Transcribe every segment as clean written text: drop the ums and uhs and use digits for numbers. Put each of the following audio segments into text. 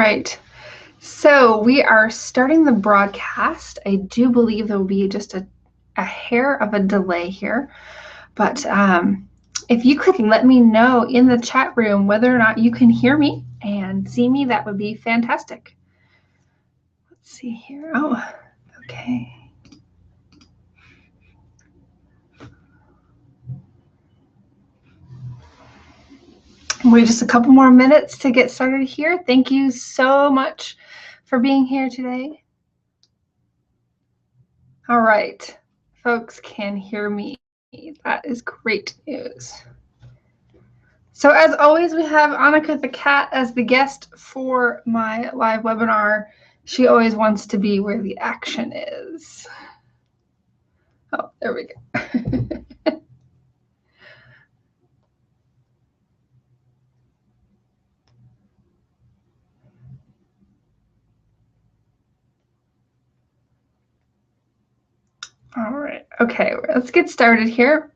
right, so we are starting the broadcast. I do believe there will be just a hair of a delay here, but if you could let me know in the chat room whether or not you can hear me and see me, that would be fantastic. Let's see here. Oh, okay. Wait just a couple more minutes to get started here. Thank you so much for being here today. All right, folks can hear me. That is great news. So as always, we have Annika the cat as the guest for my live webinar. She always wants to be where the action is. Oh, there we go. All right, okay, let's get started here.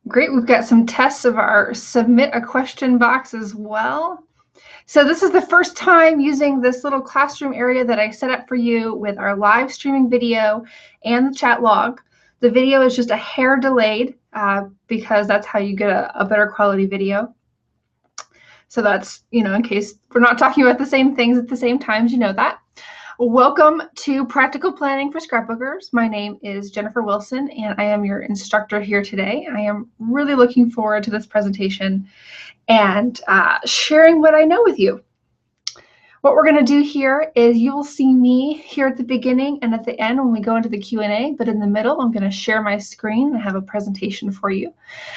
Great, we've got some tests of our submit a question box as well. So this is the first time using this little classroom area that I set up for you with our live streaming video and the chat log. The video is just a hair delayed because that's how you get a better quality video. So that's, in case we're not talking about the same things at the same times, you know that. Welcome to Practical Planning for Scrapbookers. My name is Jennifer Wilson, and I am your instructor here today. I am really looking forward to this presentation and sharing what I know with you. What we're going to do here is you will see me here at the beginning and at the end when we go into the Q&A, but in the middle, I'm going to share my screen and have a presentation for you.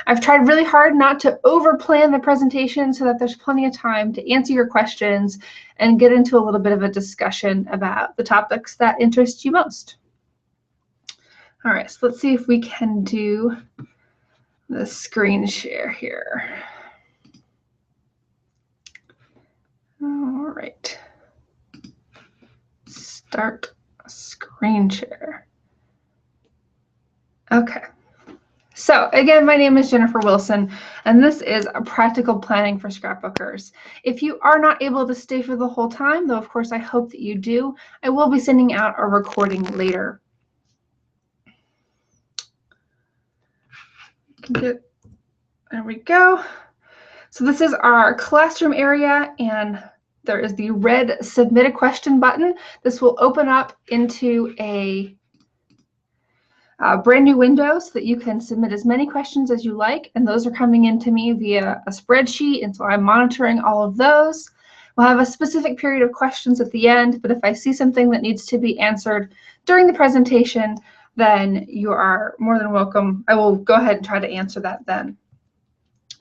I've tried really hard not to over-plan the presentation so that there's plenty of time to answer your questions and get into a little bit of a discussion about the topics that interest you most. All right, so let's see if we can do the screen share here. All right, start screen share. Okay, so again, my name is Jennifer Wilson, and this is a Practical Planning for Scrapbookers. If you are not able to stay for the whole time, though of course I hope that you do, I will be sending out a recording later. There we go. So this is our classroom area, and there is the red submit a question button. This will open up into a brand new window so that you can submit as many questions as you like, and those are coming into me via a spreadsheet, and so I'm monitoring all of those. We'll have a specific period of questions at the end, but if I see something that needs to be answered during the presentation, then you are more than welcome. I will go ahead and try to answer that then.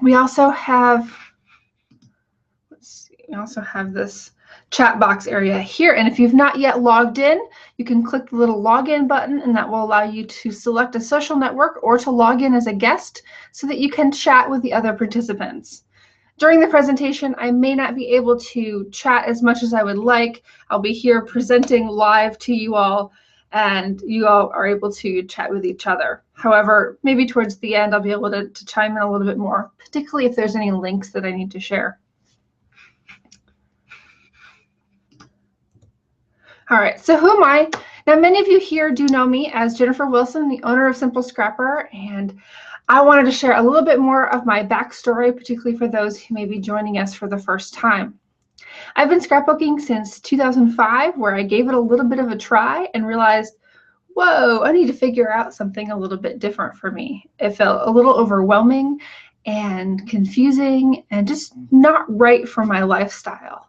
We also have, let's see, we also have this chat box area here, and if you've not yet logged in, you can click the little login button, and that will allow you to select a social network or to log in as a guest so that you can chat with the other participants. During the presentation, I may not be able to chat as much as I would like. I'll be here presenting live to you all, and you all are able to chat with each other. However, maybe towards the end, I'll be able to chime in a little bit more, particularly if there's any links that I need to share. All right, so who am I? Now, many of you here do know me as Jennifer Wilson, the owner of Simple Scrapper, and I wanted to share a little bit more of my backstory, particularly for those who may be joining us for the first time. I've been scrapbooking since 2005, where I gave it a little bit of a try and realized, whoa, I need to figure out something a little bit different for me. It felt a little overwhelming and confusing and just not right for my lifestyle.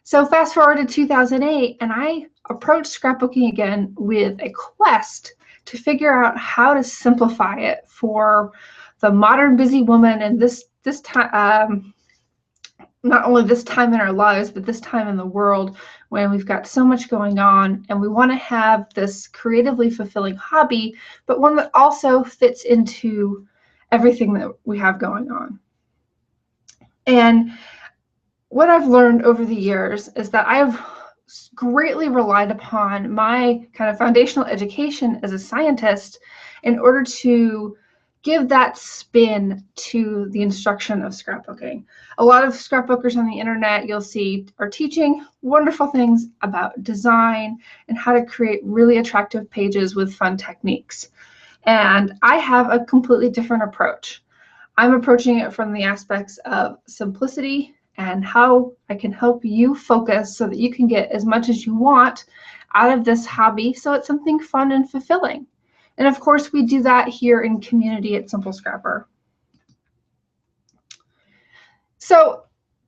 So fast forward to 2008, and I approached scrapbooking again with a quest to figure out how to simplify it for the modern busy woman and this time, not only this time in our lives, but this time in the world when we've got so much going on and we want to have this creatively fulfilling hobby, but one that also fits into everything that we have going on. And what I've learned over the years is that I've greatly relied upon my kind of foundational education as a scientist in order to give that spin to the instruction of scrapbooking. A lot of scrapbookers on the internet you'll see are teaching wonderful things about design and how to create really attractive pages with fun techniques. And I have a completely different approach. I'm approaching it from the aspects of simplicity and how I can help you focus so that you can get as much as you want out of this hobby, so it's something fun and fulfilling. And of course, we do that here in community at Simple Scrapper. So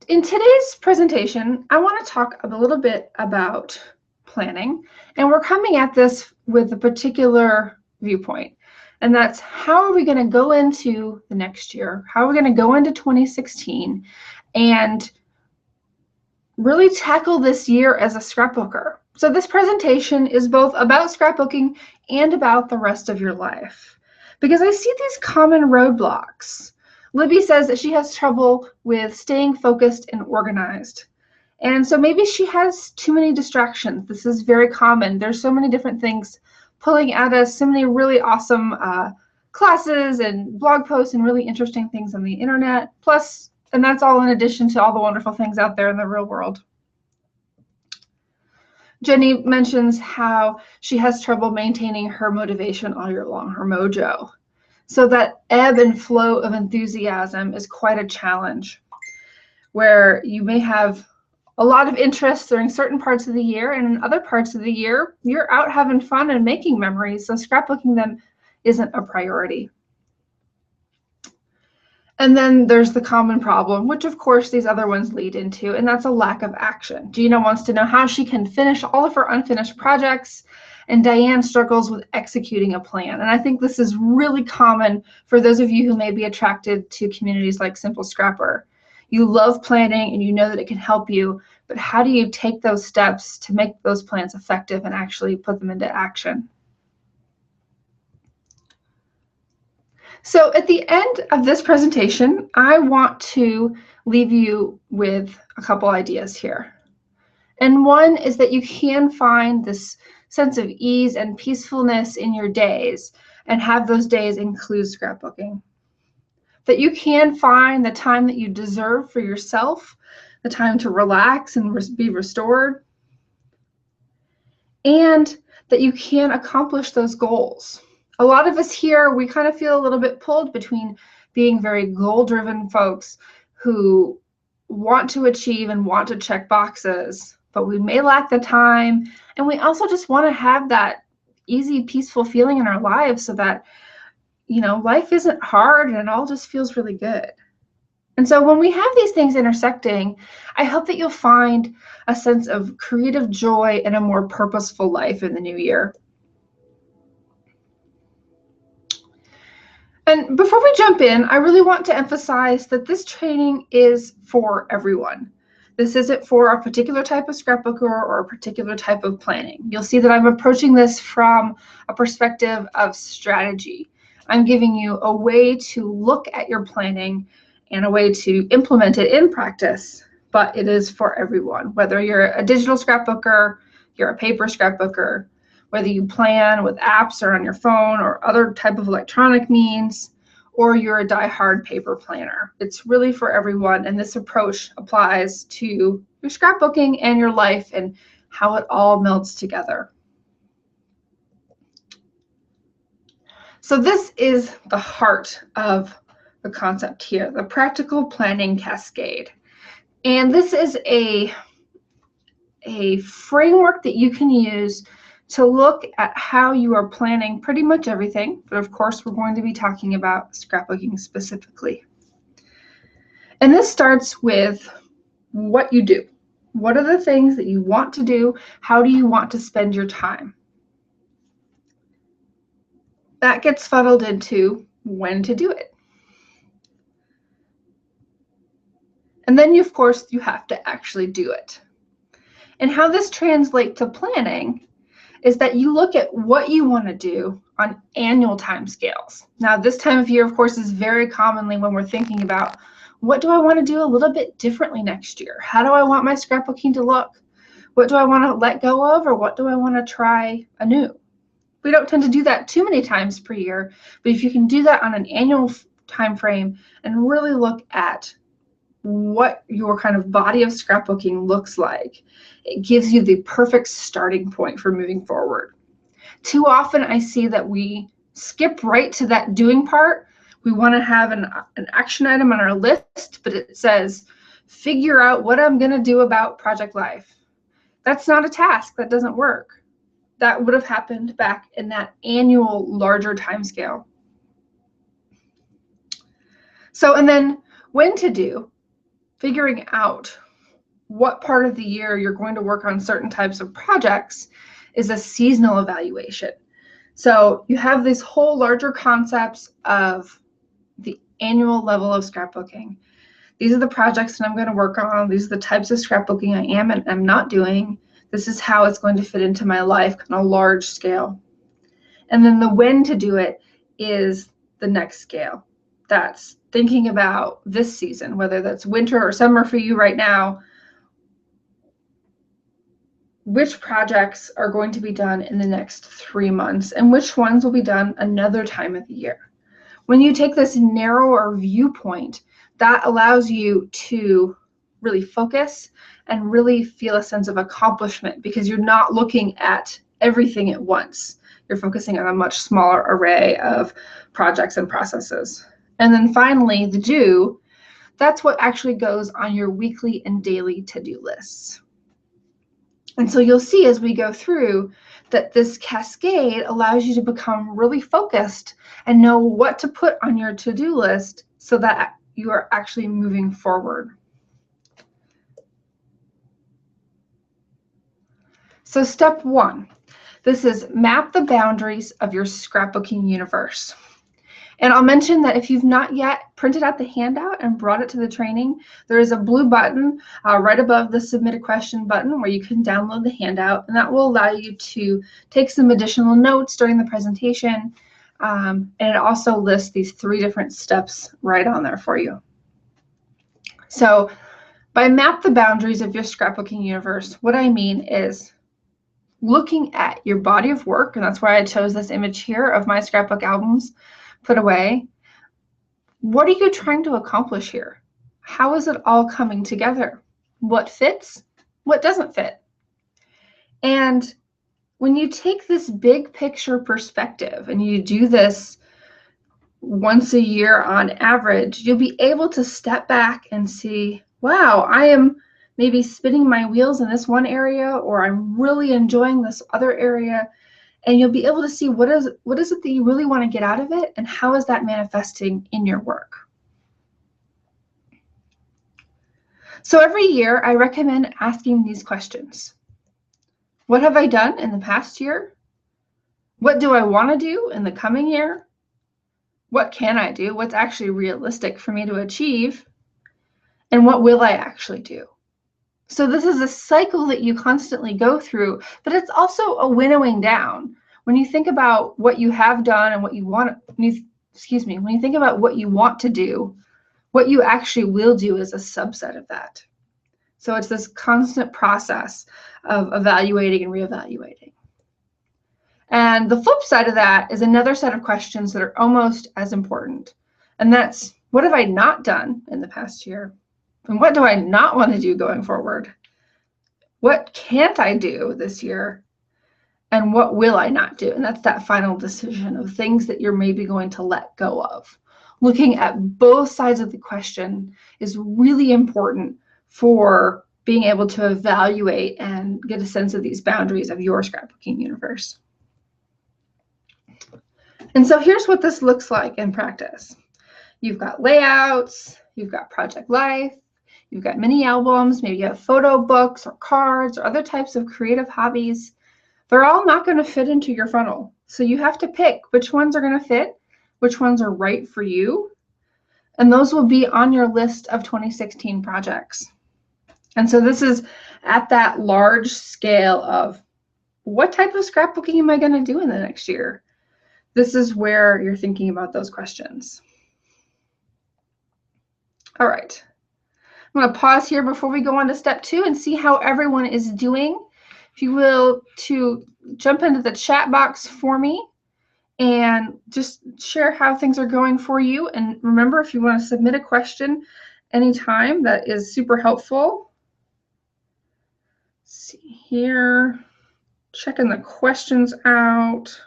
in today's presentation, I want to talk a little bit about planning, and we're coming at this with a particular viewpoint. And that's, how are we going to go into the next year? How are we going to go into 2016 and really tackle this year as a scrapbooker? So this presentation is both about scrapbooking and about the rest of your life, because I see these common roadblocks. Libby says that she has trouble with staying focused and organized. And so maybe she has too many distractions. This is very common. There's so many different things pulling at us, so many really awesome classes and blog posts and really interesting things on the internet. Plus, and that's all in addition to all the wonderful things out there in the real world. Jenny mentions how she has trouble maintaining her motivation all year long, her mojo. So that ebb and flow of enthusiasm is quite a challenge, where you may have a lot of interest during certain parts of the year, and in other parts of the year, you're out having fun and making memories, so scrapbooking them isn't a priority. And then there's the common problem, which of course these other ones lead into, and that's a lack of action. Gina wants to know how she can finish all of her unfinished projects, and Diane struggles with executing a plan. And I think this is really common for those of you who may be attracted to communities like Simple Scrapper. You love planning and you know that it can help you, but how do you take those steps to make those plans effective and actually put them into action? So at the end of this presentation, I want to leave you with a couple ideas here. And one is that you can find this sense of ease and peacefulness in your days and have those days include scrapbooking. That you can find the time that you deserve for yourself, the time to relax and be restored, and that you can accomplish those goals. A lot of us here, we kind of feel a little bit pulled between being very goal-driven folks who want to achieve and want to check boxes, but we may lack the time, and we also just want to have that easy, peaceful feeling in our lives so that, you know, life isn't hard and it all just feels really good. And so when we have these things intersecting, I hope that you'll find a sense of creative joy and a more purposeful life in the new year. And before we jump in, I really want to emphasize that this training is for everyone. This isn't for a particular type of scrapbooker or a particular type of planning. You'll see that I'm approaching this from a perspective of strategy. I'm giving you a way to look at your planning and a way to implement it in practice, but it is for everyone. Whether you're a digital scrapbooker, you're a paper scrapbooker, whether you plan with apps or on your phone or other type of electronic means, or you're a die-hard paper planner. It's really for everyone, and this approach applies to your scrapbooking and your life and how it all melts together. So this is the heart of the concept here, the practical planning cascade. And this is a framework that you can use to look at how you are planning pretty much everything, but of course we're going to be talking about scrapbooking specifically. And this starts with what you do. What are the things that you want to do? How do you want to spend your time? That gets funneled into when to do it. And then of course you have to actually do it. And how this translates to planning is that you look at what you want to do on annual timescales. Now, this time of year, of course, is very commonly when we're thinking about, what do I want to do a little bit differently next year? How do I want my scrapbooking to look? What do I want to let go of, or what do I want to try anew? We don't tend to do that too many times per year, but if you can do that on an annual time frame and really look at what your kind of body of scrapbooking looks like, it gives you the perfect starting point for moving forward. Too often I see that we skip right to that doing part. We want to have an action item on our list, but it says, figure out what I'm going to do about project life. That's not a task. That doesn't work. That would have happened back in that annual larger time scale. So, and then when to do, figuring out what part of the year you're going to work on certain types of projects is a seasonal evaluation. So you have these whole larger concepts of the annual level of scrapbooking. These are the projects that I'm going to work on. These are the types of scrapbooking I am and I'm not doing. This is how it's going to fit into my life on a large scale. And then the when to do it is the next scale. That's thinking about this season, whether that's winter or summer for you right now. Which projects are going to be done in the next 3 months and which ones will be done another time of the year. When you take this narrower viewpoint, that allows you to really focus and really feel a sense of accomplishment because you're not looking at everything at once. You're focusing on a much smaller array of projects and processes. And then finally, the do, that's what actually goes on your weekly and daily to-do lists. And so you'll see as we go through that this cascade allows you to become really focused and know what to put on your to-do list so that you are actually moving forward. So step 1, this is map the boundaries of your scrapbooking universe. And I'll mention that if you've not yet printed out the handout and brought it to the training, there is a blue button right above the Submit a Question button where you can download the handout, and that will allow you to take some additional notes during the presentation. And it also lists these 3 different steps right on there for you. So by map the boundaries of your scrapbooking universe, what I mean is looking at your body of work, and that's why I chose this image here of my scrapbook albums put away. What are you trying to accomplish here? How is it all coming together? What fits? What doesn't fit? And when you take this big picture perspective and you do this once a year on average, you'll be able to step back and see, wow, I am maybe spinning my wheels in this one area, or I'm really enjoying this other area. And you'll be able to see what is it that you really want to get out of it, and how is that manifesting in your work. So every year, I recommend asking these questions. What have I done in the past year? What do I want to do in the coming year? What can I do? What's actually realistic for me to achieve? And what will I actually do? So this is a cycle that you constantly go through, but it's also a winnowing down. When you think about what you have done and what you want, when you think about what you want to do, what you actually will do is a subset of that. So it's this constant process of evaluating and reevaluating. And the flip side of that is another set of questions that are almost as important. And that's, what have I not done in the past year? And what do I not want to do going forward? What can't I do this year? And what will I not do? And that's that final decision of things that you're maybe going to let go of. Looking at both sides of the question is really important for being able to evaluate and get a sense of these boundaries of your scrapbooking universe. And so here's what this looks like in practice. You've got layouts, you've got project life, you've got mini albums, maybe you have photo books or cards or other types of creative hobbies. They're all not going to fit into your funnel. So you have to pick which ones are going to fit, which ones are right for you. And those will be on your list of 2016 projects. And so this is at that large scale of what type of scrapbooking am I going to do in the next year? This is where you're thinking about those questions. All right. I'm going to pause here before we go on to step 2 and see how everyone is doing. if you will, to jump into the chat box for me and just share how things are going for you. And remember, if you want to submit a question anytime, that is super helpful. Let's see here, checking the questions out.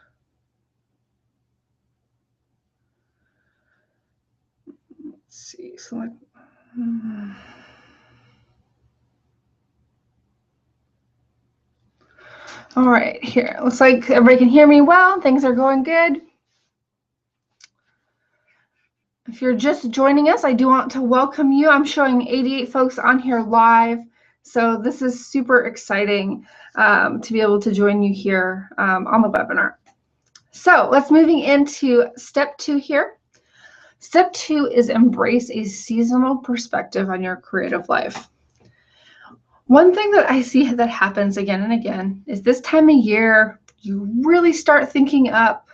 Let's see, select. All right, here. Looks like everybody can hear me well. Things are going good. If you're just joining us, I do want to welcome you. I'm showing 88 folks on here live. So this is super exciting to be able to join you here on the webinar. So let's moving into step 2 here. Step 2 is embrace a seasonal perspective on your creative life. One thing that I see that happens again and again is this time of year, you really start thinking about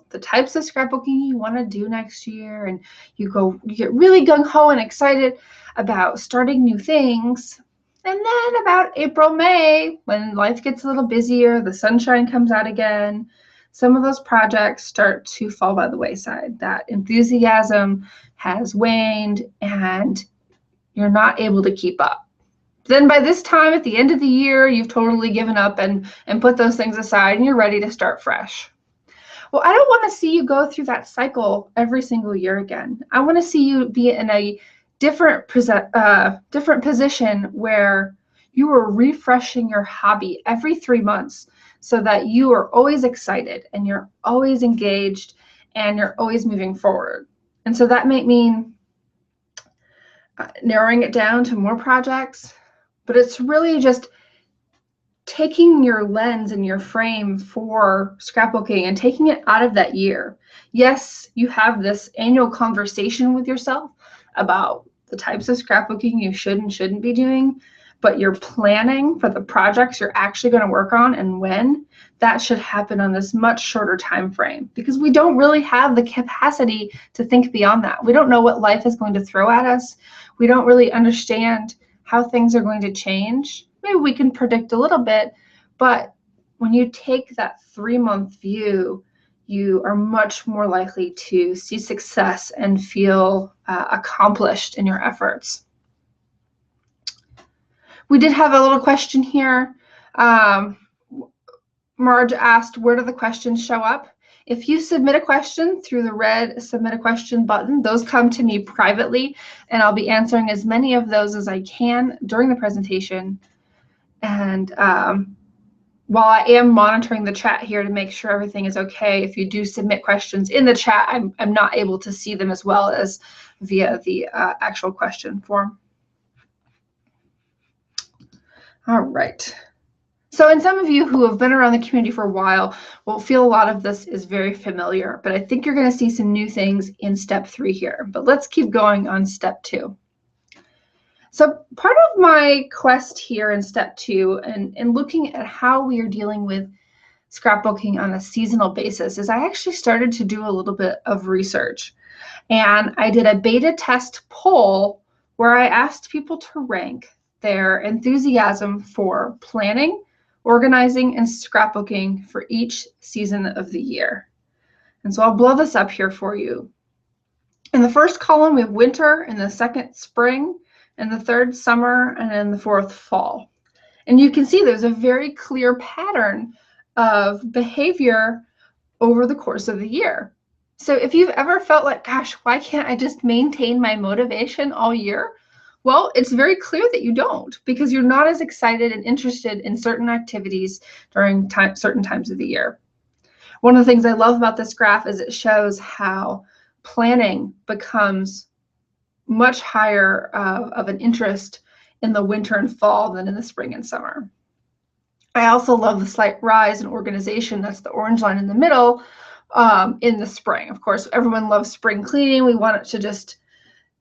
the types of scrapbooking you want to do next year, and you get really gung-ho and excited about starting new things. And then about April, May, when life gets a little busier, the sunshine comes out again, some of those projects start to fall by the wayside. That enthusiasm has waned and you're not able to keep up. Then by this time at the end of the year, you've totally given up and put those things aside and you're ready to start fresh. Well, I don't want to see you go through that cycle every single year again. I want to see you be in a different position where you are refreshing your hobby every 3 months so that you are always excited and you're always engaged and you're always moving forward. And so that might mean narrowing it down to more projects, but it's really just taking your lens and your frame for scrapbooking and taking it out of that year. Yes, you have this annual conversation with yourself about the types of scrapbooking you should and shouldn't be doing, but you're planning for the projects you're actually going to work on and when. That should happen on this much shorter time frame because we don't really have the capacity to think beyond that. We don't know what life is going to throw at us. We don't really understand how things are going to change. Maybe we can predict a little bit, but when you take that 3-month view, you are much more likely to see success and feel accomplished in your efforts. We did have a little question here. Marge asked, where do the questions show up? If you submit a question through the red submit a question button, those come to me privately, and I'll be answering as many of those as I can during the presentation. And while I am monitoring the chat here to make sure everything is okay, if you do submit questions in the chat, I'm not able to see them as well as via the actual question form. All right. So, and some of you who have been around the community for a while will feel a lot of this is very familiar, but I think you're going to see some new things in step 3 here. But let's keep going on step 2. So part of my quest here in step 2 and looking at how we are dealing with scrapbooking on a seasonal basis is I actually started to do a little bit of research. And I did a beta test poll where I asked people to rank their enthusiasm for planning, organizing, and scrapbooking for each season of the year. And so I'll blow this up here for you. In the first column, we have winter, in the second, spring, in the third, summer, and in the fourth, fall. And you can see there's a very clear pattern of behavior over the course of the year. So if you've ever felt like, gosh, why can't I just maintain my motivation all year? Well, it's very clear that you don't, because you're not as excited and interested in certain activities during certain times of the year. One of the things I love about this graph is it shows how planning becomes much higher of an interest in the winter and fall than in the spring and summer. I also love the slight rise in organization, that's the orange line in the middle, in the spring. Of course, everyone loves spring cleaning. We want it to just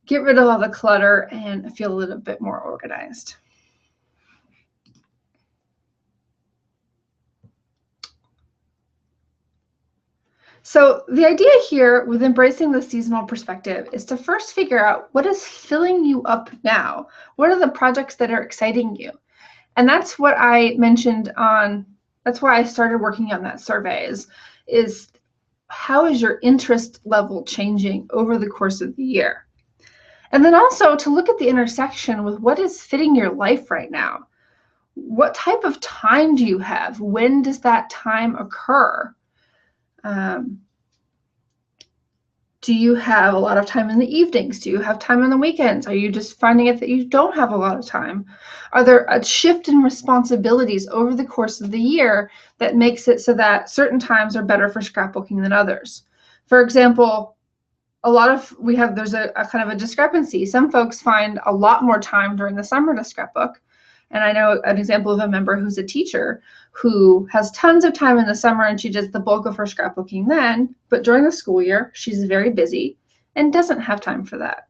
get rid of all the clutter and feel a little bit more organized. So the idea here with embracing the seasonal perspective is to first figure out what is filling you up now. What are the projects that are exciting you? And that's what I mentioned on, that's why I started working on that survey is how is your interest level changing over the course of the year? And then also to look at the intersection with what is fitting your life right now. What type of time do you have? When does that time occur? Do you have a lot of time in the evenings? Do you have time on the weekends? Are you just finding it that you don't have a lot of time? Are there a shift in responsibilities over the course of the year that makes it so that certain times are better for scrapbooking than others? For example, there's a kind of a discrepancy. Some folks find a lot more time during the summer to scrapbook. And I know an example of a member who's a teacher who has tons of time in the summer and she does the bulk of her scrapbooking then, but during the school year, she's very busy and doesn't have time for that.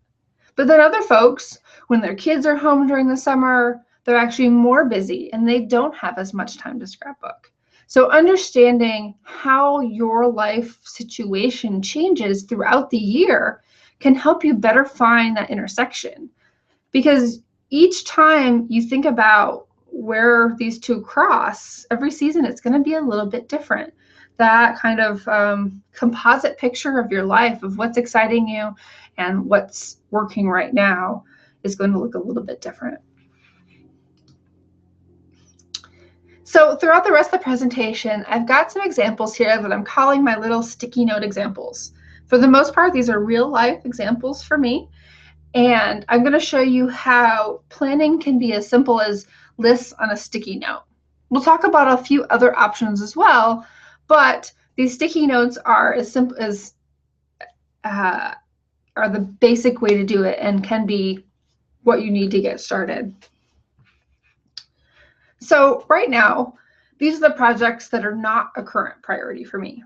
But then other folks, when their kids are home during the summer, they're actually more busy and they don't have as much time to scrapbook. So understanding how your life situation changes throughout the year can help you better find that intersection. Because each time you think about where these two cross, every season it's going to be a little bit different. That kind of composite picture of your life, of what's exciting you and what's working right now, is going to look a little bit different. So throughout the rest of the presentation, I've got some examples here that I'm calling my little sticky note examples. For the most part, these are real life examples for me. And I'm going to show you how planning can be as simple as lists on a sticky note. We'll talk about a few other options as well, but these sticky notes are as simple as are the basic way to do it and can be what you need to get started. So right now, these are the projects that are not a current priority for me.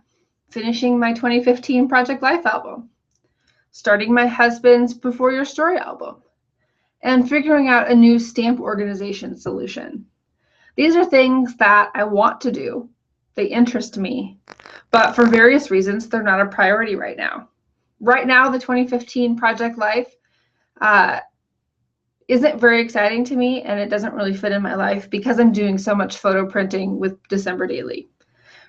Finishing my 2015 Project Life album, starting my husband's Before Your Story album, and figuring out a new stamp organization solution. These are things that I want to do. They interest me, but for various reasons, they're not a priority right now. Right now, the 2015 Project Life isn't very exciting to me, and it doesn't really fit in my life because I'm doing so much photo printing with December Daily.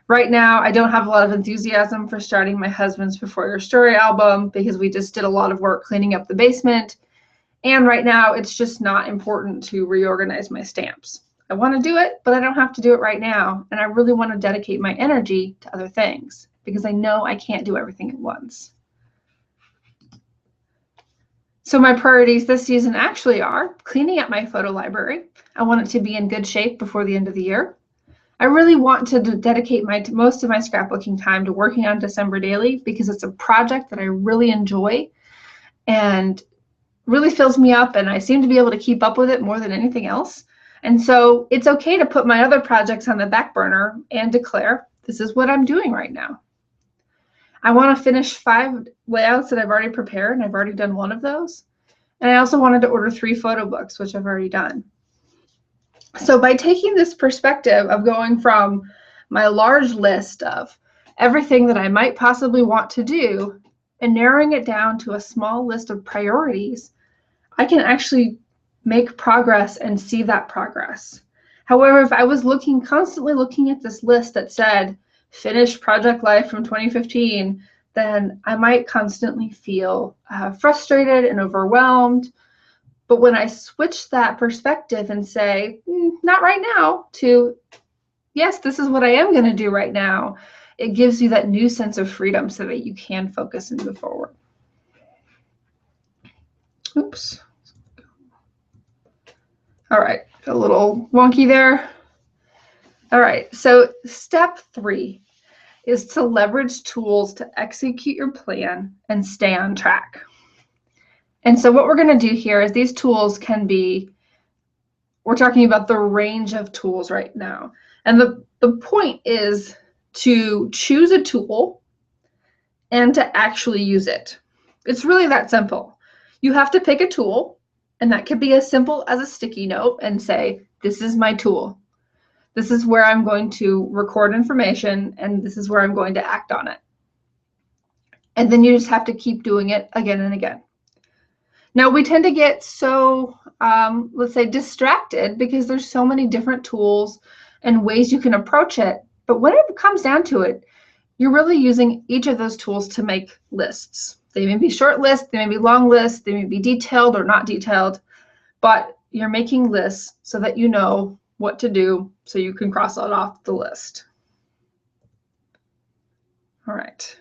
Right now, I don't have a lot of enthusiasm for starting my husband's Before Your Story album because we just did a lot of work cleaning up the basement. And right now, it's just not important to reorganize my stamps. I want to do it, but I don't have to do it right now. And I really want to dedicate my energy to other things because I know I can't do everything at once. So my priorities this season actually are cleaning up my photo library. I want it to be in good shape before the end of the year. I really want to dedicate most of my scrapbooking time to working on December Daily because it's a project that I really enjoy and really fills me up, and I seem to be able to keep up with it more than anything else. And so it's okay to put my other projects on the back burner and declare, this is what I'm doing right now. I want to finish 5 layouts that I've already prepared, and I've already done one of those. And I also wanted to order 3 photo books, which I've already done. So by taking this perspective of going from my large list of everything that I might possibly want to do and narrowing it down to a small list of priorities, I can actually make progress and see that progress. However, if I was constantly looking at this list that said, finish Project Life from 2015, then I might constantly feel frustrated and overwhelmed. But when I switch that perspective and say, not right now, to, yes, this is what I am going to do right now, it gives you that new sense of freedom so that you can focus and move forward. Oops. All right, a little wonky there. All right, so step 3 is to leverage tools to execute your plan and stay on track. And so what we're going to do here is these tools can be, we're talking about the range of tools right now. And the point is to choose a tool and to actually use it. It's really that simple. You have to pick a tool, and that could be as simple as a sticky note and say, this is my tool. This is where I'm going to record information, and this is where I'm going to act on it. And then you just have to keep doing it again and again. Now, we tend to get so, let's say, distracted because there's so many different tools and ways you can approach it. But when it comes down to it, you're really using each of those tools to make lists. They may be short lists, they may be long lists, they may be detailed or not detailed, but you're making lists so that you know what to do so you can cross it off the list. All right.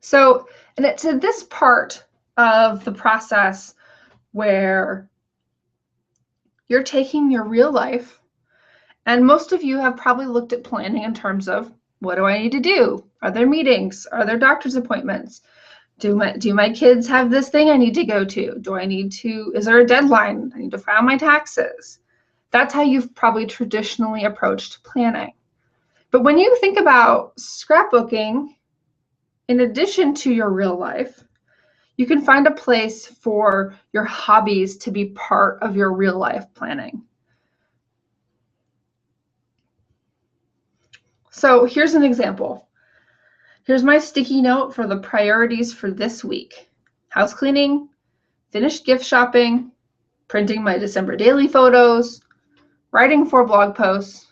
So, and it's in this part of the process where you're taking your real life, and most of you have probably looked at planning in terms of, what do I need to do? Are there meetings? Are there doctor's appointments? Do my kids have this thing I need to go to? Is there a deadline? I need to file my taxes. That's how you've probably traditionally approached planning. But when you think about scrapbooking, in addition to your real life, you can find a place for your hobbies to be part of your real life planning. So here's an example. Here's my sticky note for the priorities for this week. House cleaning, finished gift shopping, printing my December daily photos, writing 4 blog posts,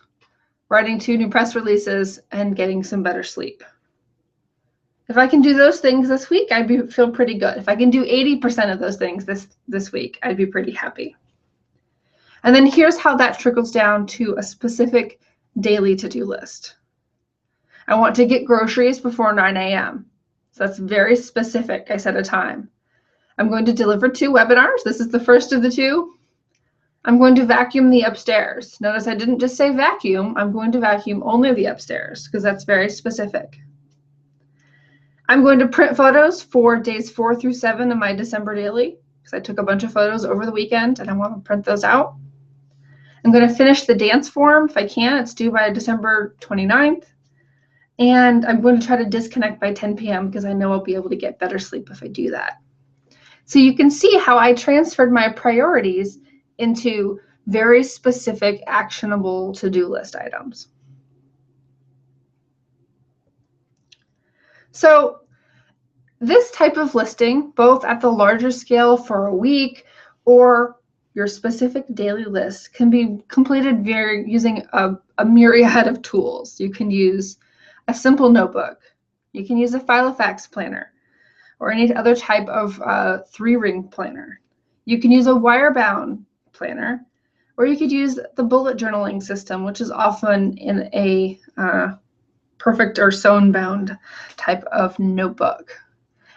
writing 2 new press releases, and getting some better sleep. If I can do those things this week, I'd feel pretty good. If I can do 80% of those things this week, I'd be pretty happy. And then here's how that trickles down to a specific daily to-do list. I want to get groceries before 9 a.m. So that's very specific. I set a time. I'm going to deliver 2 webinars. This is the first of the 2. I'm going to vacuum the upstairs. Notice I didn't just say vacuum. I'm going to vacuum only the upstairs because that's very specific. I'm going to print photos for days 4 through 7 of my December daily because I took a bunch of photos over the weekend and I want to print those out. I'm going to finish the dance form if I can. It's due by December 29th. And I'm going to try to disconnect by 10 p.m. because I know I'll be able to get better sleep if I do that. So you can see how I transferred my priorities into very specific, actionable to-do list items. So this type of listing, both at the larger scale for a week or your specific daily list, can be completed using a myriad of tools. You can use a simple notebook. You can use a Filofax planner or any other type of 3-ring planner. You can use a wire-bound planner, or you could use the bullet journaling system, which is often in a perfect or sewn-bound type of notebook.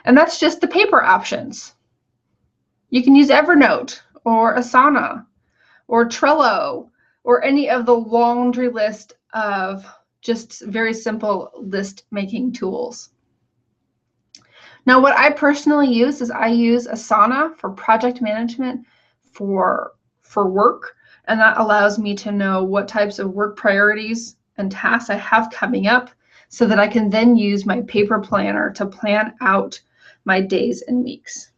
And that's just the paper options. You can use Evernote or Asana or Trello or any of the laundry list of just very simple list making tools. Now, what I personally use is I use Asana for project management for work, and that allows me to know what types of work priorities and tasks I have coming up so that I can then use my paper planner to plan out my days and weeks.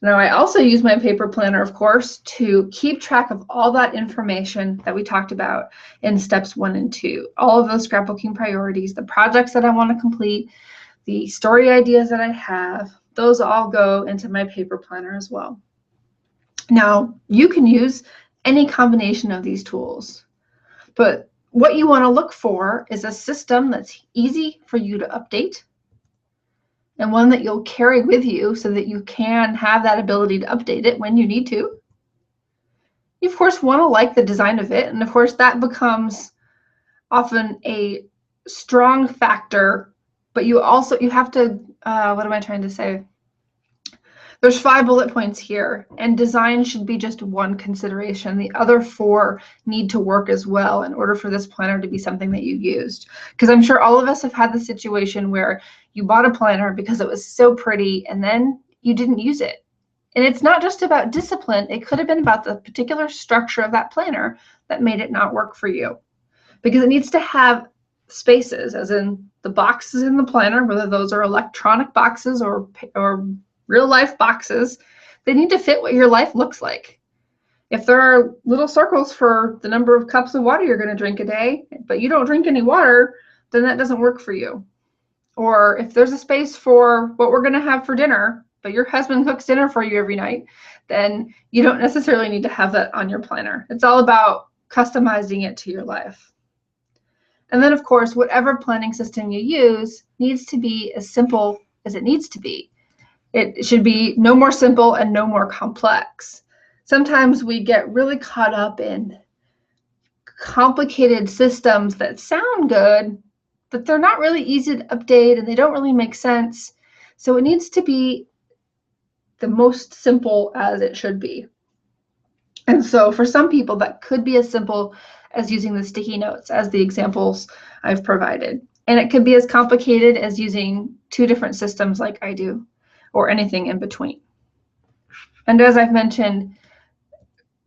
Now, I also use my paper planner, of course, to keep track of all that information that we talked about in steps 1 and 2. All of those scrapbooking priorities, the projects that I want to complete, the story ideas that I have, those all go into my paper planner as well. Now, you can use any combination of these tools, but what you want to look for is a system that's easy for you to update, and one that you'll carry with you so that you can have that ability to update it when you need to. You, of course, want to like the design of it, and of course, that becomes often a strong factor, but you have to, what am I trying to say? There's 5 bullet points here, and design should be just one consideration. The other 4 need to work as well in order for this planner to be something that you used. Because I'm sure all of us have had the situation where you bought a planner because it was so pretty and then you didn't use it. And it's not just about discipline. It could have been about the particular structure of that planner that made it not work for you. Because it needs to have spaces, as in the boxes in the planner, whether those are electronic boxes or real life boxes, they need to fit what your life looks like. If there are little circles for the number of cups of water you're going to drink a day, but you don't drink any water, then that doesn't work for you. Or if there's a space for what we're going to have for dinner, but your husband cooks dinner for you every night, then you don't necessarily need to have that on your planner. It's all about customizing it to your life. And then, of course, whatever planning system you use needs to be as simple as it needs to be. It should be no more simple and no more complex. Sometimes we get really caught up in complicated systems that sound good, but they're not really easy to update and they don't really make sense. So it needs to be the most simple as it should be. And so for some people, that could be as simple as using the sticky notes as the examples I've provided. And it could be as complicated as using 2 different systems like I do, or anything in between. And as I've mentioned,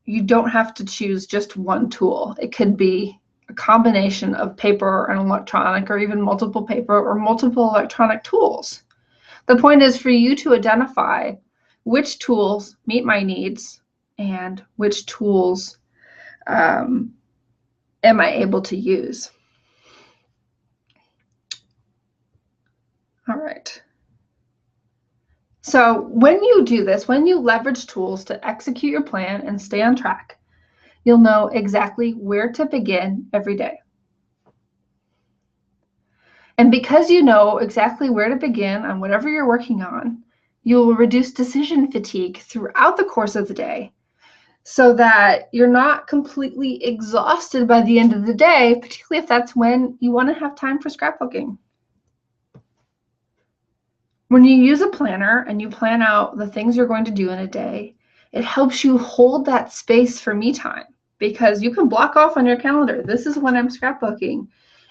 you don't have to choose just one tool. It could be a combination of paper and electronic, or even multiple paper or multiple electronic tools. The point is for you to identify which tools meet my needs and which tools am I able to use. All right. So when you do this, when you leverage tools to execute your plan and stay on track, you'll know exactly where to begin every day. And because you know exactly where to begin on whatever you're working on, you will reduce decision fatigue throughout the course of the day so that you're not completely exhausted by the end of the day, particularly if that's when you want to have time for scrapbooking. When you use a planner and you plan out the things you're going to do in a day, it helps you hold that space for me time, because you can block off on your calendar, this is when I'm scrapbooking,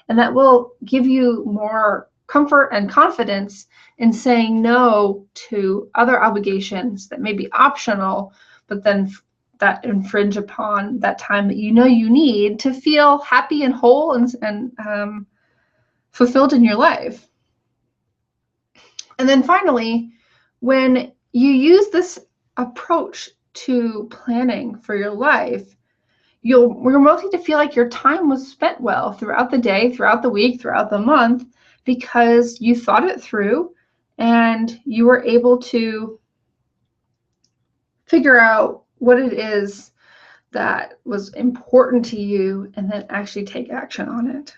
and that will give you more comfort and confidence in saying no to other obligations that may be optional, but then that infringe upon that time that you know you need to feel happy and whole and fulfilled in your life. And then finally, when you use this approach to planning for your life, you're more likely to feel like your time was spent well throughout the day, throughout the week, throughout the month, because you thought it through and you were able to figure out what it is that was important to you and then actually take action on it.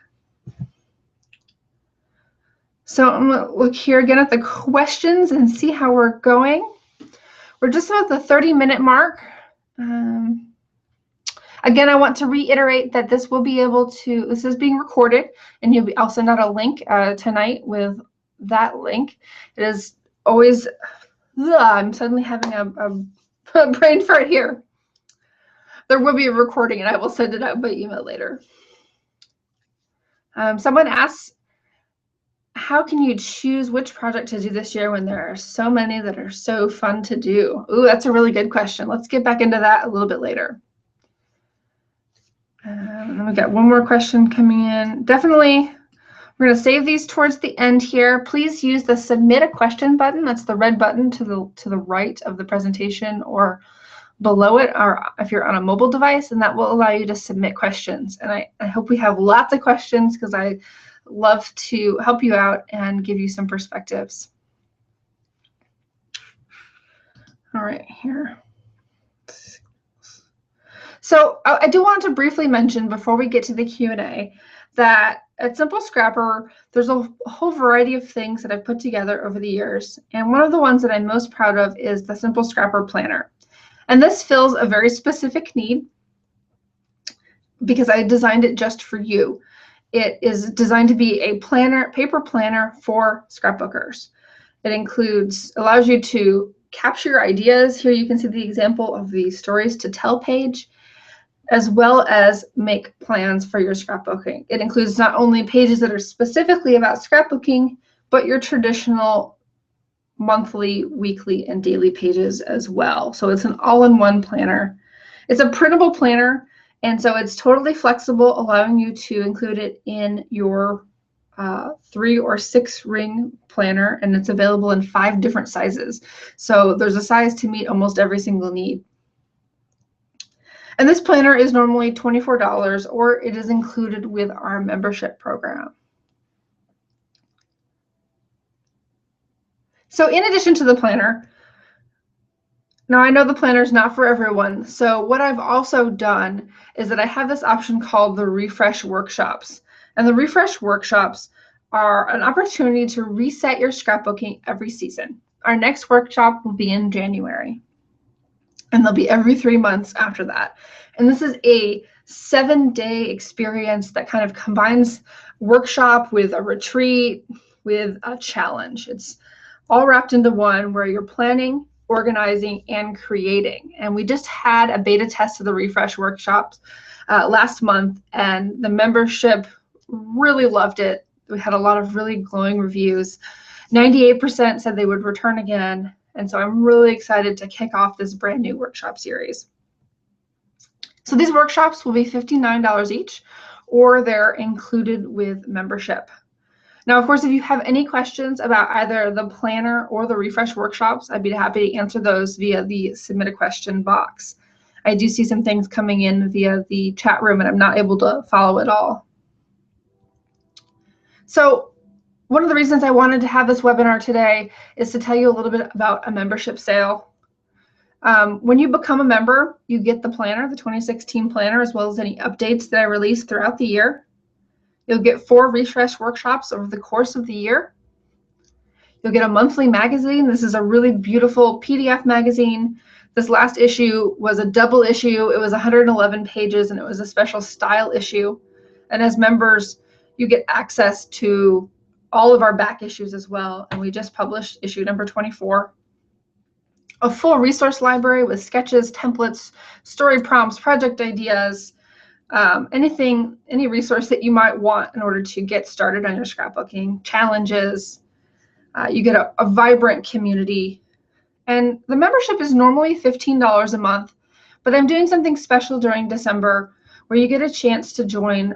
So I'm going to look here again at the questions and see how we're going. We're just about the 30-minute mark. Again, I want to reiterate that this is being recorded, and I'll send out a link tonight with that link. It is always, I'm suddenly having a brain fart here. There will be a recording, and I will send it out by email later. Someone asks, how can you choose which project to do this year when there are so many that are so fun to do? Ooh, that's a really good question. Let's get back into that a little bit later. And then we got one more question coming in. Definitely, we're going to save these towards the end here. Please use the submit a question button. That's the red button to the right of the presentation or below it, or if you're on a mobile device, and that will allow you to submit questions. And I hope we have lots of questions, because I love to help you out and give you some perspectives. All right, here. So I do want to briefly mention before we get to the Q&A that at Simple Scrapper, there's a whole variety of things that I've put together over the years. And one of the ones that I'm most proud of is the Simple Scrapper Planner. And this fills a very specific need because I designed it just for you. It is designed to be a planner, paper planner for scrapbookers. It allows you to capture your ideas. Here you can see the example of the stories to tell page, as well as make plans for your scrapbooking. It includes not only pages that are specifically about scrapbooking, but your traditional monthly, weekly, and daily pages as well. So it's an all-in-one planner. It's a printable planner, and so it's totally flexible, allowing you to include it in your 3 or 6 ring planner, and it's available in 5 different sizes. So there's a size to meet almost every single need. And this planner is normally $24, or it is included with our membership program. So in addition to the planner, Now, I know the planner is not for everyone, so what I've also done is that I have this option called the refresh workshops. And the refresh workshops are an opportunity to reset your scrapbooking every season. Our next workshop will be in January, and they'll be every 3 months after that. And this is a 7-day experience that kind of combines workshop with a retreat with a challenge. It's all wrapped into one where you're planning, organizing, and creating. And we just had a beta test of the refresh workshops last month, and the membership really loved it. We had a lot of really glowing reviews. 98% said they would return again. And so I'm really excited to kick off this brand new workshop series. So these workshops will be $59 each, or they're included with membership. Now, of course, if you have any questions about either the planner or the refresh workshops, I'd be happy to answer those via the submit a question box. I do see some things coming in via the chat room, and I'm not able to follow it all. So one of the reasons I wanted to have this webinar today is to tell you a little bit about a membership sale. When you become a member, you get the planner, the 2016 planner, as well as any updates that I release throughout the year. You'll get 4 refresh workshops over the course of the year. You'll get a monthly magazine. This is a really beautiful PDF magazine. This last issue was a double issue. It was 111 pages, and it was a special style issue. And as members, you get access to all of our back issues as well. And we just published issue number 24. A full resource library with sketches, templates, story prompts, project ideas, any resource that you might want in order to get started on your scrapbooking, challenges. You get a vibrant community. And the membership is normally $15 a month, but I'm doing something special during December where you get a chance to join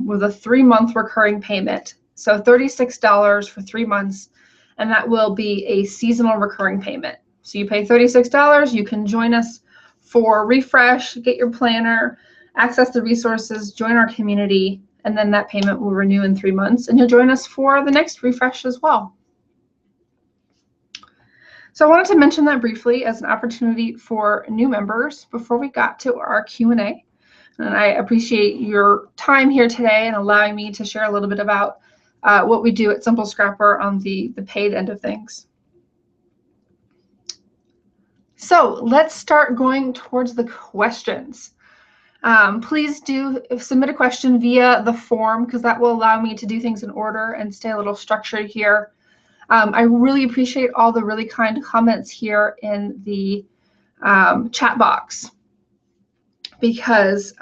with a 3-month recurring payment. So $36 for 3 months, and that will be a seasonal recurring payment. So you pay $36, you can join us for refresh, get your planner, access the resources, join our community, and then that payment will renew in 3 months, and you'll join us for the next refresh as well. So I wanted to mention that briefly as an opportunity for new members before we got to our Q&A. And I appreciate your time here today and allowing me to share a little bit about what we do at Simple Scrapper on the paid end of things. So let's start going towards the questions. Please do submit a question via the form, because that will allow me to do things in order and stay a little structured here. I really appreciate all the really kind comments here in the chat box, because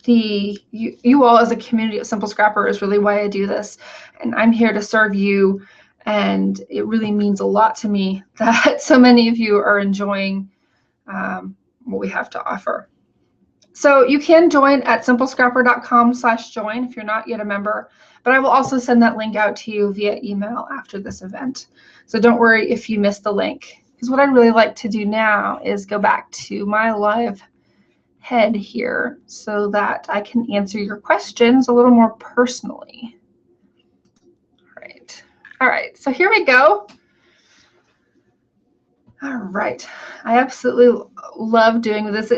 you all as a community of Simple Scrapper is really why I do this, and I'm here to serve you, and it really means a lot to me that so many of you are enjoying what we have to offer. So you can join at simplescrapper.com/join if you're not yet a member, but I will also send that link out to you via email after this event. So don't worry if you missed the link, because what I'd really like to do now is go back to my live head here so that I can answer your questions a little more personally. All right, so here we go. All right, I absolutely love doing this.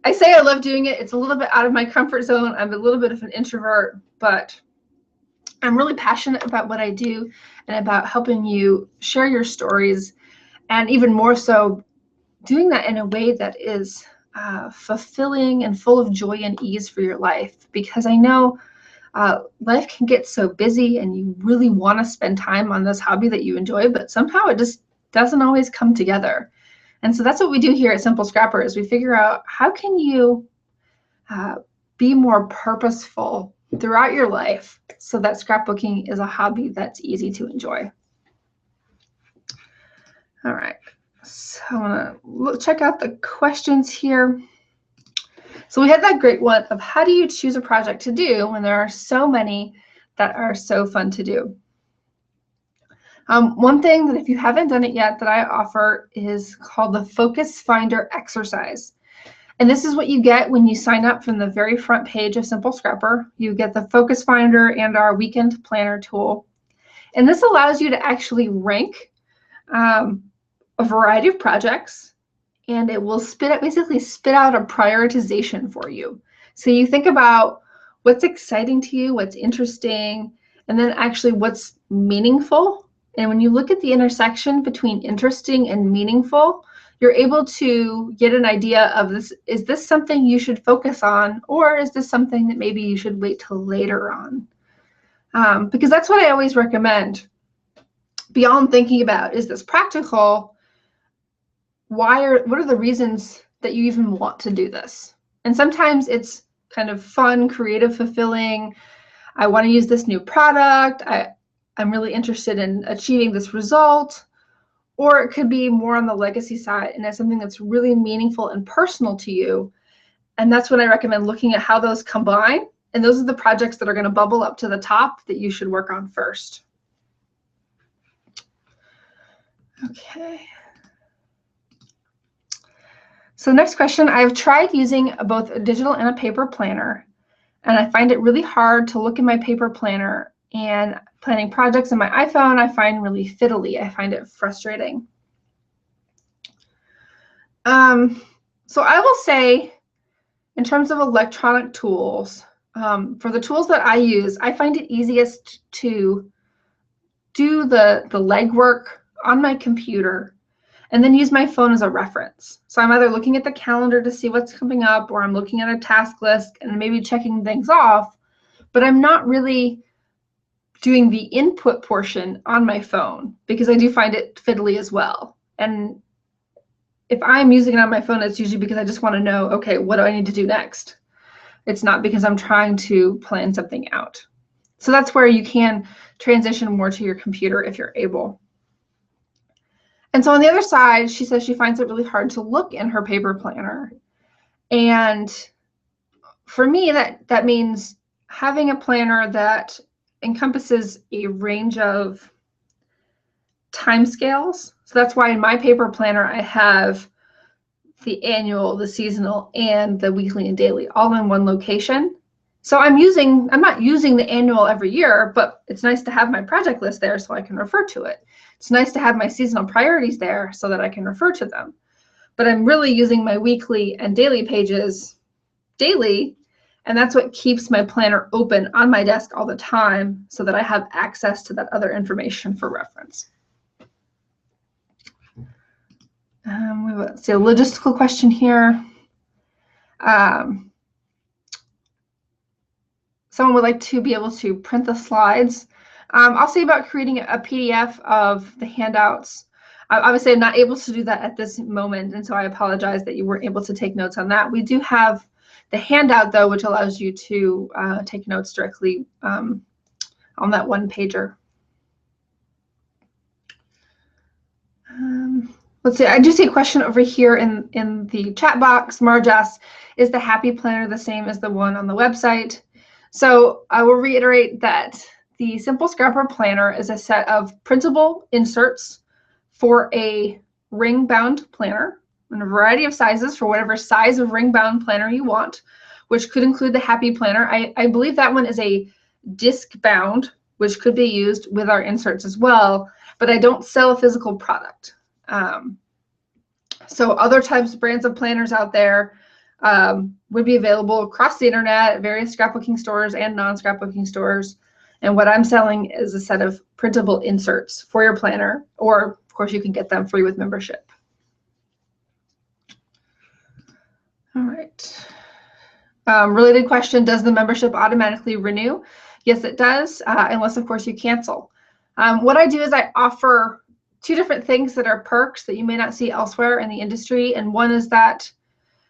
I say I love doing it. It's a little bit out of my comfort zone. I'm a little bit of an introvert, but I'm really passionate about what I do and about helping you share your stories, and even more so, doing that in a way that is fulfilling and full of joy and ease for your life. Because I know life can get so busy and you really want to spend time on this hobby that you enjoy, but somehow it just doesn't always come together. And so that's what we do here at Simple Scrapper, is we figure out how can you be more purposeful throughout your life so that scrapbooking is a hobby that's easy to enjoy. All right, so I want to check out the questions here. So we had that great one of how do you choose a project to do when there are so many that are so fun to do? One thing that if you haven't done it yet that I offer is called the Focus Finder exercise. And this is what you get when you sign up from the very front page of Simple Scrapper. You get the Focus Finder and our weekend planner tool. And this allows you to actually rank a variety of projects, and it will basically spit out a prioritization for you. So you think about what's exciting to you, what's interesting, and then actually what's meaningful. And when you look at the intersection between interesting and meaningful, you're able to get an idea of this. Is this something you should focus on, or is this something that maybe you should wait till later on? Because that's what I always recommend. Beyond thinking about, is this practical? What are the reasons that you even want to do this? And sometimes it's kind of fun, creative, fulfilling. I want to use this new product. I'm really interested in achieving this result. Or it could be more on the legacy side, and it's something that's really meaningful and personal to you. And that's when I recommend looking at how those combine. And those are the projects that are going to bubble up to the top that you should work on first. Okay. So next question, I've tried using both a digital and a paper planner, and I find it really hard to look in my paper planner, and planning projects on my iPhone I find really fiddly. I find it frustrating. So I will say, in terms of electronic tools, for the tools that I use, I find it easiest to do the legwork on my computer and then use my phone as a reference. So I'm either looking at the calendar to see what's coming up, or I'm looking at a task list and maybe checking things off, but I'm not really doing the input portion on my phone, because I do find it fiddly as well. And if I'm using it on my phone, it's usually because I just want to know, okay, what do I need to do next? It's not because I'm trying to plan something out. So that's where you can transition more to your computer if you're able. And so on the other side, she says she finds it really hard to look in her paper planner. And for me, that means having a planner that encompasses a range of timescales. So that's why in my paper planner, I have the annual, the seasonal, and the weekly and daily all in one location. So I'm not using the annual every year, but it's nice to have my project list there so I can refer to it. It's nice to have my seasonal priorities there so that I can refer to them. But I'm really using my weekly and daily pages daily, and that's what keeps my planner open on my desk all the time so that I have access to that other information for reference. Let's see, a logistical question here. Someone would like to be able to print the slides. I'll say about creating a PDF of the handouts. Obviously, I'm not able to do that at this moment, and so I apologize that you weren't able to take notes on that. We do have the handout, though, which allows you to take notes directly on that one pager. Let's see, I do see a question over here in the chat box. Marge asks, is the Happy Planner the same as the one on the website? So I will reiterate that the Simple Scrapper Planner is a set of printable inserts for a ring-bound planner in a variety of sizes for whatever size of ring-bound planner you want, which could include the Happy Planner. I believe that one is a disc-bound, which could be used with our inserts as well, but I don't sell a physical product. So other types of brands of planners out there would be available across the internet at various scrapbooking stores and non-scrapbooking stores. And what I'm selling is a set of printable inserts for your planner, or of course you can get them free with membership. All right. Related question, does the membership automatically renew? Yes, it does, unless of course you cancel. What I do is I offer two different things that are perks that you may not see elsewhere in the industry. And one is that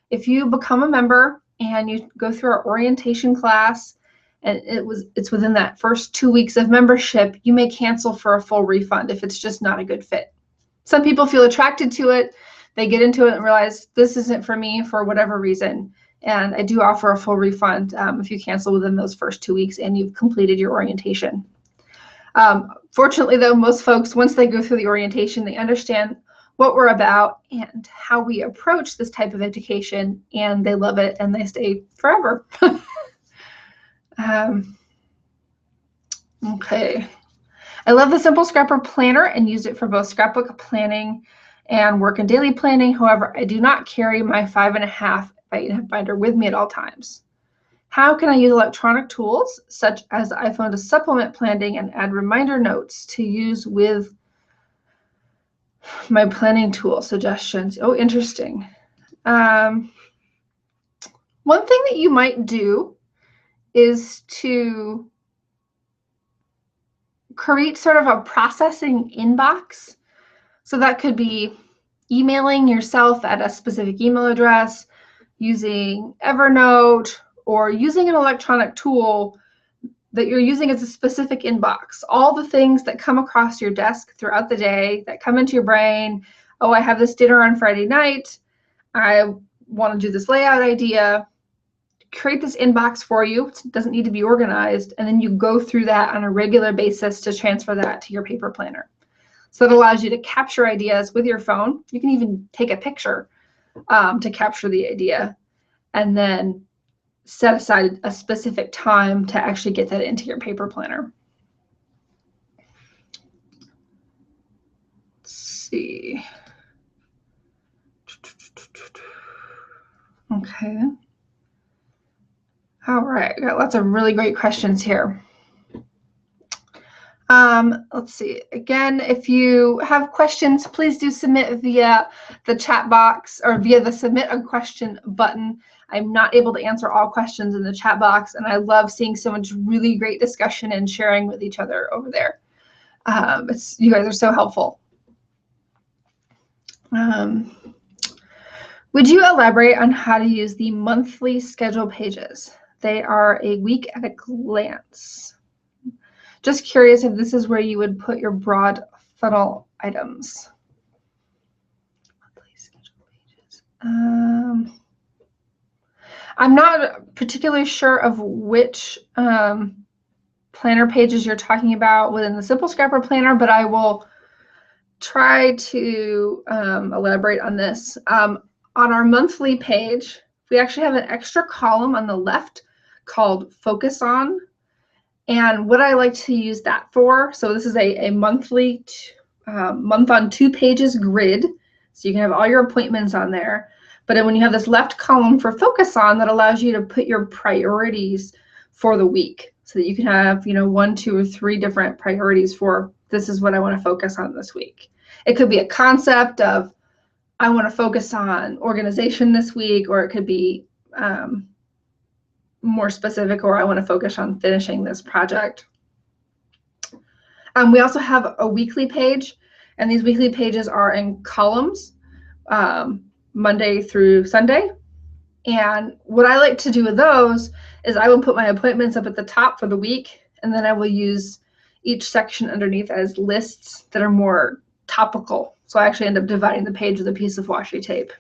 if you become a member and you go through our orientation class, and it's within that first 2 weeks of membership, you may cancel for a full refund if it's just not a good fit. Some people feel attracted to it. They get into it and realize this isn't for me for whatever reason. And I do offer a full refund if you cancel within those first 2 weeks and you've completed your orientation. Fortunately, though, most folks, once they go through the orientation, they understand what we're about and how we approach this type of education, and they love it and they stay forever. Okay. I love the Simple Scrapper Planner and use it for both scrapbook planning and work in daily planning. However, I do not carry my 5.5 by 8.5 binder with me at all times. How can I use electronic tools such as the iPhone to supplement planning and add reminder notes to use with my planning tool suggestions? Oh, interesting. One thing that you might do is to create sort of a processing inbox. So that could be emailing yourself at a specific email address, using Evernote, or using an electronic tool that you're using as a specific inbox. All the things that come across your desk throughout the day that come into your brain. Oh, I have this dinner on Friday night. I want to do this layout idea. Create this inbox for you. It doesn't need to be organized. And then you go through that on a regular basis to transfer that to your paper planner. So it allows you to capture ideas with your phone. You can even take a picture to capture the idea, and then set aside a specific time to actually get that into your paper planner. Let's see. Okay. All right, got lots of really great questions here. Let's see. Again, if you have questions, please do submit via the chat box or via the submit a question button. I'm not able to answer all questions in the chat box, and I love seeing so much really great discussion and sharing with each other over there. You guys are so helpful. Would you elaborate on how to use the monthly schedule pages? They are a week at a glance. Just curious if this is where you would put your broad funnel items. Monthly schedule pages. I'm not particularly sure of which planner pages you're talking about within the Simple Scrapper Planner, but I will try to elaborate on this. On our monthly page, we actually have an extra column on the left called Focus On. And what I like to use that for, so this is a monthly, month on 2 pages grid. So you can have all your appointments on there. But then when you have this left column for Focus On, that allows you to put your priorities for the week. So that you can have, 1, 2, or 3 different priorities for, this is what I want to focus on this week. It could be a concept of, I want to focus on organization this week, or it could be more specific, or I want to focus on finishing this project. We also have a weekly page, and these weekly pages are in columns, Monday through Sunday. And what I like to do with those is I will put my appointments up at the top for the week, and then I will use each section underneath as lists that are more topical. So I actually end up dividing the page with a piece of washi tape.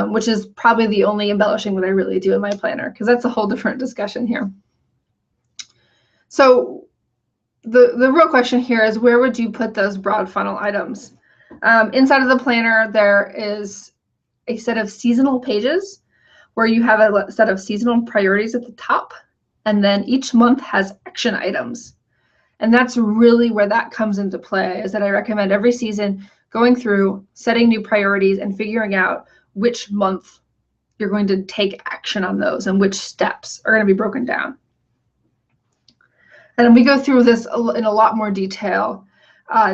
Which is probably the only embellishing that I really do in my planner, because that's a whole different discussion here. So the real question here is, where would you put those broad funnel items? Inside of the planner, there is a set of seasonal pages where you have a set of seasonal priorities at the top, and then each month has action items. And that's really where that comes into play, is that I recommend every season going through, setting new priorities, and figuring out which month you're going to take action on those and which steps are going to be broken down. And we go through this in a lot more detail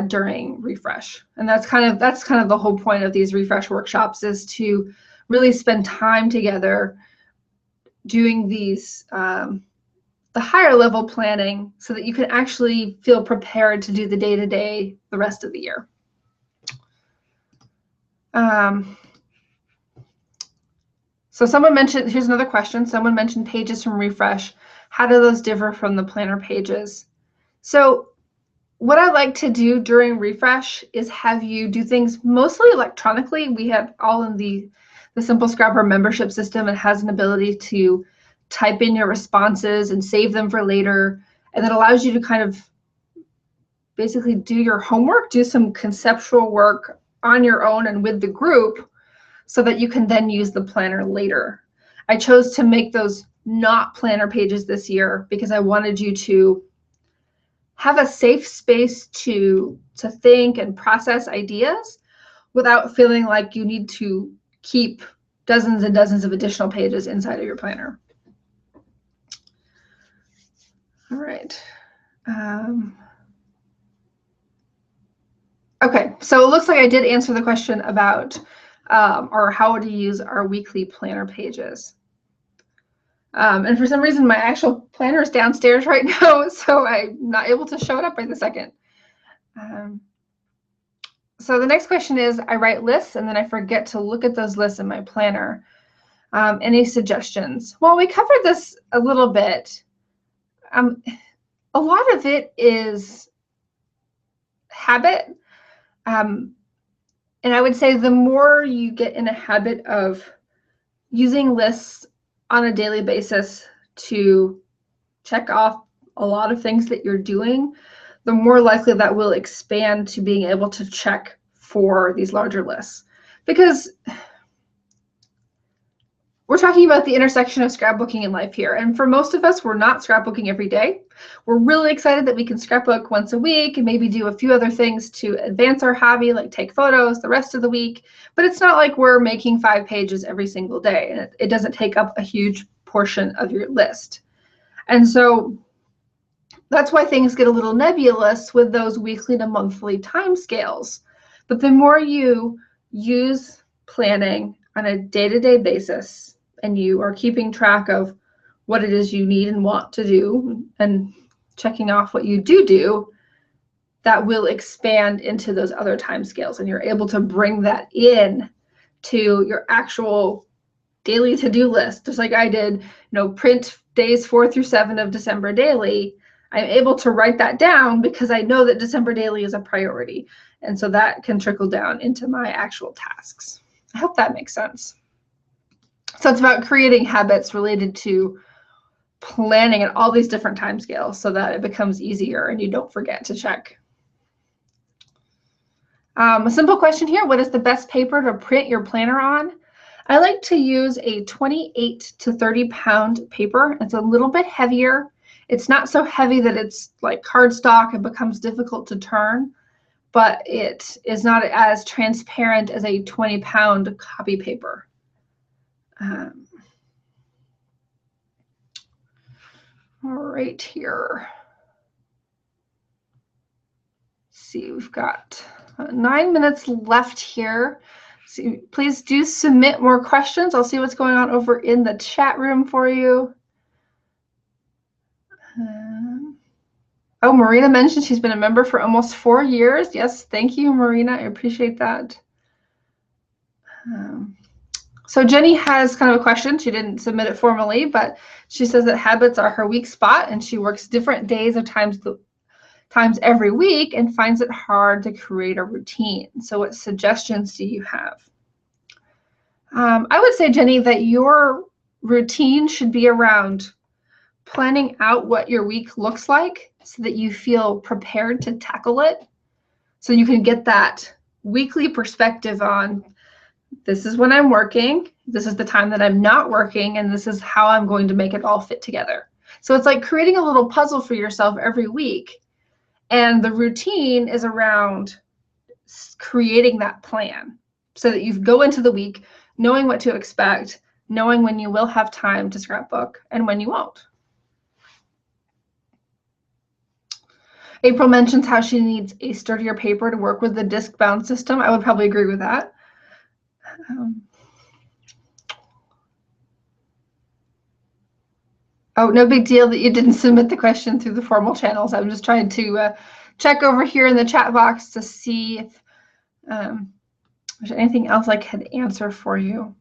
during refresh. And that's kind of the whole point of these refresh workshops, is to really spend time together doing these the higher level planning, so that you can actually feel prepared to do the day-to-day the rest of the year. So someone mentioned, here's another question. Someone mentioned pages from refresh. How do those differ from the planner pages? So what I like to do during refresh is have you do things mostly electronically. We have all in the Simple Scrapper membership system. It has an ability to type in your responses and save them for later. And that allows you to kind of basically do your homework, do some conceptual work on your own and with the group, so that you can then use the planner later. I chose to make those not planner pages this year because I wanted you to have a safe space to think and process ideas without feeling like you need to keep dozens and dozens of additional pages inside of your planner. All right. Okay, so it looks like I did answer the question about or how to use our weekly planner pages. And for some reason, my actual planner is downstairs right now, so I'm not able to show it up right this second. So the next question is, I write lists and then I forget to look at those lists in my planner. Any suggestions? Well, we covered this a little bit. A lot of it is habit. And I would say the more you get in a habit of using lists on a daily basis to check off a lot of things that you're doing, the more likely that will expand to being able to check for these larger lists. Because we're talking about the intersection of scrapbooking and life here. And for most of us, we're not scrapbooking every day. We're really excited that we can scrapbook once a week and maybe do a few other things to advance our hobby, like take photos the rest of the week. But it's not like we're making 5 pages every single day, and it doesn't take up a huge portion of your list. And so that's why things get a little nebulous with those weekly to monthly timescales. But the more you use planning on a day-to-day basis, and you are keeping track of what it is you need and want to do and checking off what you do, that will expand into those other timescales, and you're able to bring that in to your actual daily to-do list. Just like I did, print days 4 through 7 of December daily. I'm able to write that down because I know that December daily is a priority. And so that can trickle down into my actual tasks. I hope that makes sense. So it's about creating habits related to planning at all these different timescales so that it becomes easier and you don't forget to check. A simple question here: what is the best paper to print your planner on? I like to use a 28 to 30 pound paper. It's a little bit heavier. It's not so heavy that it's like cardstock and becomes difficult to turn, but it is not as transparent as a 20-pound copy paper. All right, here. Let's see, we've got 9 minutes left here. So please do submit more questions. I'll see what's going on over in the chat room for you. Oh, Marina mentioned she's been a member for almost 4 years. Yes, thank you, Marina. I appreciate that. So Jenny has kind of a question. She didn't submit it formally, but she says that habits are her weak spot, and she works different days or times every week and finds it hard to create a routine. So what suggestions do you have? I would say, Jenny, that your routine should be around planning out what your week looks like so that you feel prepared to tackle it. So you can get that weekly perspective on, this is when I'm working, this is the time that I'm not working, and this is how I'm going to make it all fit together. So it's like creating a little puzzle for yourself every week. And the routine is around creating that plan so that you go into the week knowing what to expect, knowing when you will have time to scrapbook and when you won't. April mentions how she needs a sturdier paper to work with the disc-bound system. I would probably agree with that. Oh, no big deal that you didn't submit the question through the formal channels. I'm just trying to check over here in the chat box to see if there's anything else I could answer for you.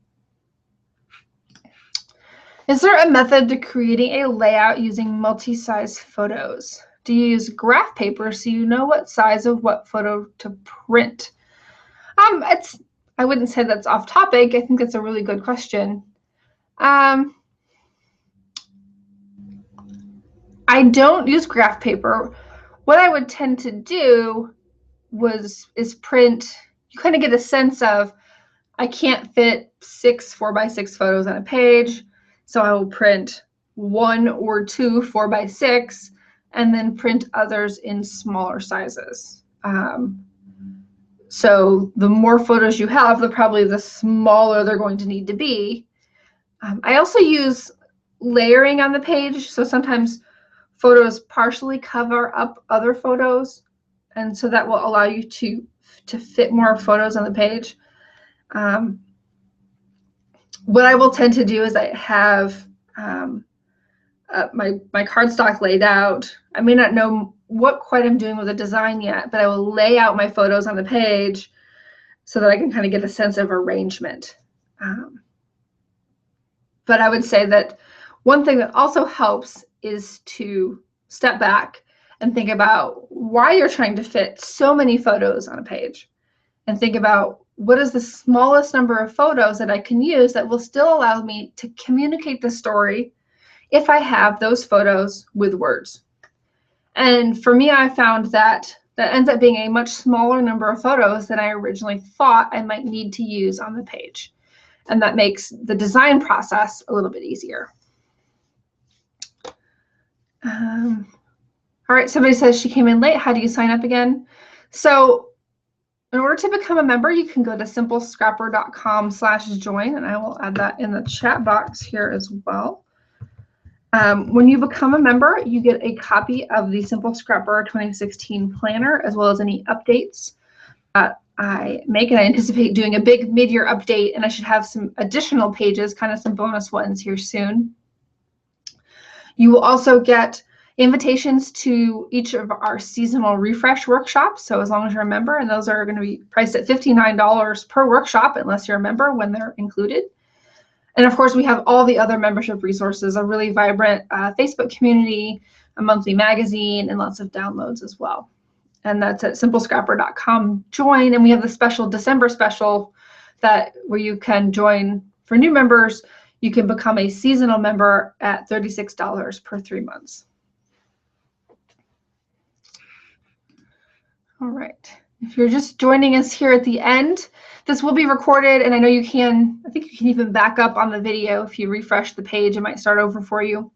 Is there a method to creating a layout using multi-size photos? Do you use graph paper so you know what size of what photo to print? I wouldn't say that's off topic. I think that's a really good question. I don't use graph paper. What I would tend to do is print. You kind of get a sense of, I can't fit 6 4x6 photos on a page, so I will print 1 or 2 4x6 and then print others in smaller sizes. So the more photos you have, probably the smaller they're going to need to be. I also use layering on the page. So sometimes photos partially cover up other photos, and so that will allow you to fit more photos on the page. What I will tend to do is I have my cardstock laid out. I may not know what quite I'm doing with the design yet, but I will lay out my photos on the page so that I can kind of get a sense of arrangement. But I would say that one thing that also helps is to step back and think about why you're trying to fit so many photos on a page, and think about what is the smallest number of photos that I can use that will still allow me to communicate the story if I have those photos with words. And for me, I found that that ends up being a much smaller number of photos than I originally thought I might need to use on the page. And that makes the design process a little bit easier. All right, somebody says she came in late. How do you sign up again? So in order to become a member, you can go to simplescrapper.com/join, and I will add that in the chat box here as well. When you become a member, you get a copy of the Simple Scrapper 2016 planner, as well as any updates I make. And I anticipate doing a big mid-year update, and I should have some additional pages, kind of some bonus ones here soon. You will also get invitations to each of our seasonal refresh workshops. So as long as you're a member, and those are going to be priced at $59 per workshop, unless you're a member, when they're included. And of course, we have all the other membership resources, a really vibrant Facebook community, a monthly magazine, and lots of downloads as well. And that's at simplescrapper.com join. And we have the special December special where you can join for new members. You can become a seasonal member at $36 per 3 months. All right. If you're just joining us here at the end, this will be recorded, and I know I think you can even back up on the video. If you refresh the page, it might start over for you.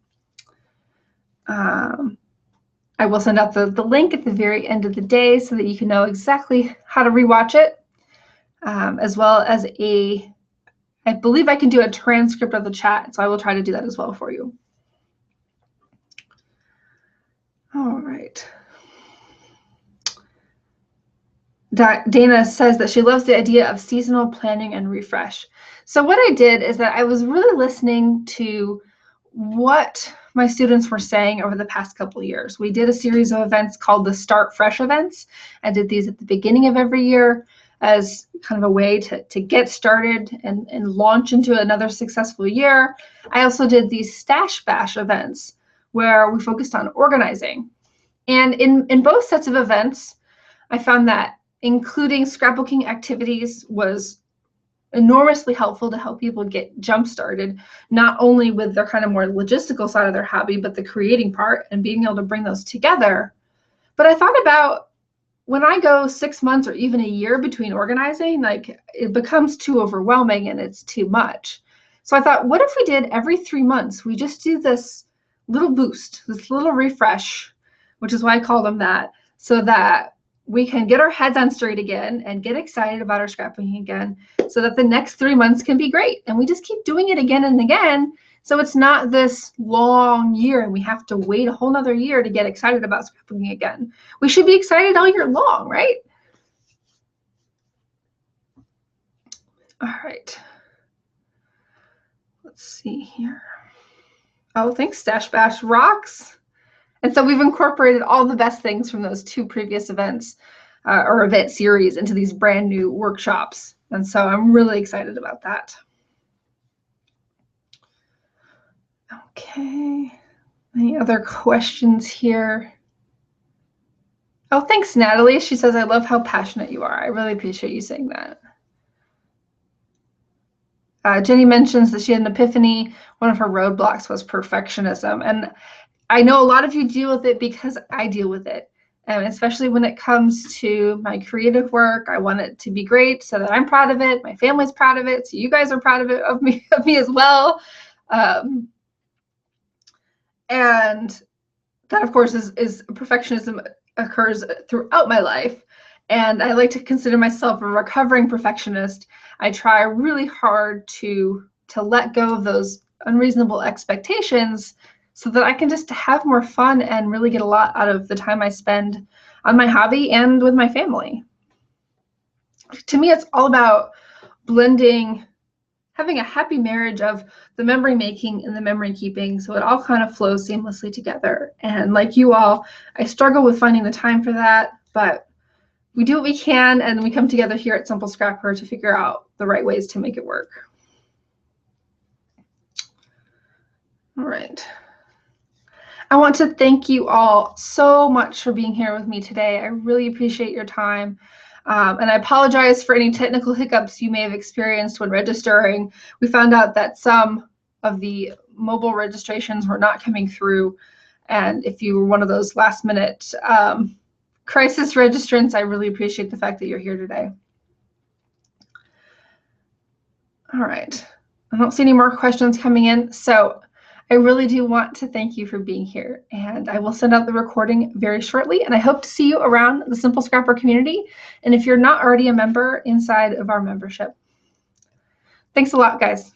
I will send out the link at the very end of the day so that you can know exactly how to rewatch it, as well as I believe I can do a transcript of the chat, so I will try to do that as well for you. All right. Dana says that she loves the idea of seasonal planning and refresh. So what I did is that I was really listening to what my students were saying over the past couple of years. We did a series of events called the Start Fresh events. I did these at the beginning of every year as kind of a way to get started and launch into another successful year. I also did these Stash Bash events where we focused on organizing. And in both sets of events, I found that including scrapbooking activities was enormously helpful to help people get jump started, not only with their kind of more logistical side of their hobby, but the creating part and being able to bring those together. But I thought about when I go 6 months or even a year between organizing, like it becomes too overwhelming and it's too much. So I thought, what if we did every 3 months, we just do this little boost, this little refresh, which is why I call them that, so that we can get our heads on straight again and get excited about our scrapbooking again, so that the next 3 months can be great. And we just keep doing it again and again. So it's not this long year and we have to wait a whole nother year to get excited about scrapbooking again. We should be excited all year long, right? All right. Let's see here. Oh, thanks, Stash Bash rocks. And so we've incorporated all the best things from those 2 previous events or event series into these brand new workshops. And so I'm really excited about that. Okay, any other questions here? Oh, thanks, Natalie. She says, I love how passionate you are. I really appreciate you saying that. Jenny mentions that she had an epiphany. One of her roadblocks was perfectionism. And I know a lot of you deal with it because I deal with it. And especially when it comes to my creative work, I want it to be great so that I'm proud of it. My family's proud of it. So you guys are proud of it, of me as well. And that, of course, is perfectionism occurs throughout my life. And I like to consider myself a recovering perfectionist. I try really hard to let go of those unreasonable expectations so that I can just have more fun and really get a lot out of the time I spend on my hobby and with my family. To me, it's all about blending, having a happy marriage of the memory making and the memory keeping, so it all kind of flows seamlessly together. And like you all, I struggle with finding the time for that, but we do what we can, and we come together here at Simple Scrapper to figure out the right ways to make it work. All right. I want to thank you all so much for being here with me today. I really appreciate your time. And I apologize for any technical hiccups you may have experienced when registering. We found out that some of the mobile registrations were not coming through. And if you were one of those last minute crisis registrants, I really appreciate the fact that you're here today. All right. I don't see any more questions coming in. So I really do want to thank you for being here, and I will send out the recording very shortly, and I hope to see you around the Simple Scrapper community, and if you're not already a member, inside of our membership. Thanks a lot, guys.